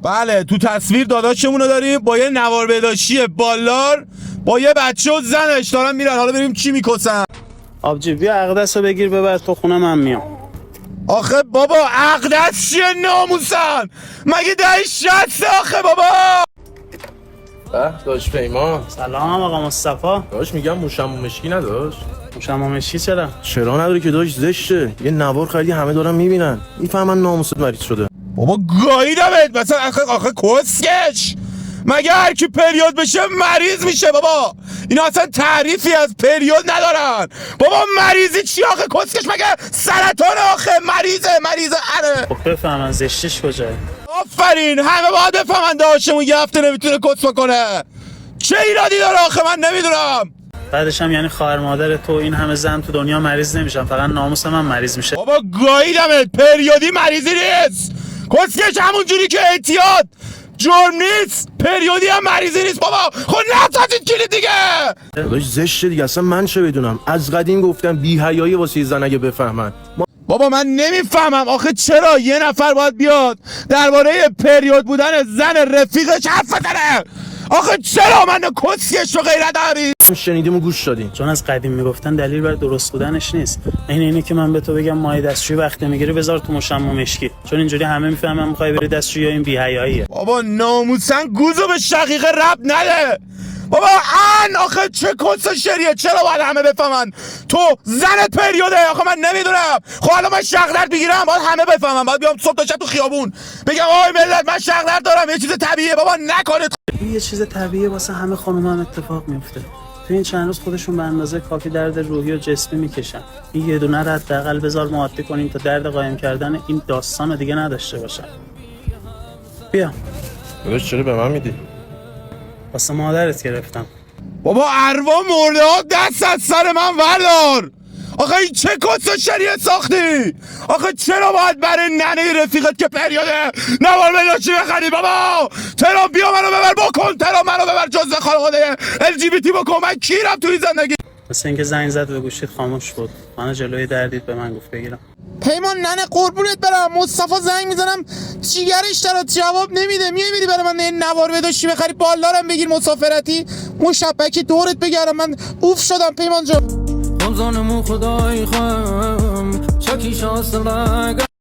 بله تو تصویر داداشمونو داریم با یه نوار بداشی بالار با یه بچه و زنش دارن میرن. حالا بریم چی میکسن. آبجی بیا عقدسو بگیر ببر تو خونه من میام. آخه بابا عقدس چیه ناموسن مگه دهی 60 آخه بابا. داش پیمان. سلام آقا مصطفی. داش میگم موشم و مشکی نداشت. موشم و مشکی چرا نداره که داش زشته. یه نوار خریدی همه دارن میبینن میفهمن ناموست مریض شده. بابا گاییدمت مثلا آخه کسکش مگه هر کی پریود بشه مریض میشه بابا. اینا اصلا تعریفی از پریود ندارن بابا. مریضی چی آخه کسکش مگه سرطان آخه مریضه اره. خب بفهمن زشتش کجاه. آفرین همه باید بفهمن داشتمون یه هفته نمیتونه کس بکنه. چه ایرادی داره آخه من نمیدونم. بعدش هم یعنی خواهر مادر تو این همه زن تو دنیا مریض نمیشن فقط ناموس من مریض میشه. بابا گاییدمت پریودی مریضی نیست کسکش. همون جوری که اعتیاد جرم نیست پریودی هم مریضی نیست بابا. خود نفتید کلید دیگه. داش زشته دیگه اصلا من چه بدونم. از قدیم گفتم بی حیایی واسه زن اگه بفهمن. بابا من نمیفهمم آخه چرا یه نفر باید بیاد درباره پریود بودن زن رفیقش حرف بزنه. آخه چرا من کسکش رو غیرت داری. شنیدیم و گوش دادیم. چون از قدیم میگفتن دلیل بر درست بودنش نیست. اینه که من به تو بگم مای دستشویی وقتی میگیری بذار تو مشم و مشکی چون اینجوری همه میفهمن میخوای بری دستشویی یا این بی‌حیاییه. بابا ناموسن گوزو به شقیقه ربط نده بابا. آخه چه کس شریه چرا باید همه بفهمن تو زنت پریوده. آخه من نمیدونم. خب الان من شق درد بگیرم باید همه بفهمن. باید بیام صبح تا شب تو خیابون بگم آی ملت من شق درد دارم یه چیز طبیعیه. بابا نکنه. این یه چیز طبیعیه واسه همه خانوما هم اتفاق میفته. تو این چند روز خودشون به اندازه کافی درد روحی و جسمی میکشن. این یه دونه رو حداقل بذار معادی کنیم تا درد قایم کردن این داستان رو دیگه نداشته باشن. بیا داش چرا به من میدی؟ واسه مادرت گرفتم. بابا اروا مرده ها دست از سر من وردار. آخه این چه کس شریه ساختی. آخه چرا باید برای ننه رفیقت که پریوده نوار بداشی بخری بابا. ترام بیا منو ببر بکن. ترام منو ببر جزء خانواده LGBT بکن. من کیرم توی زندگی. مثل اینکه زنگ زد و گوشید خاموش بود. منو جلوی دردید به من گفت بگیرم. پیمان ننه قربونت برم مصطفی زنگ میزنم جیگرش داره جواب نمیده. میری برای من نوار بداشی بخری بالدارم بگیر مسافرتی مشبکی دورت بگردم. من اوف شدم پیمان جان. خمزانمو خدای خواهم چکی شاستم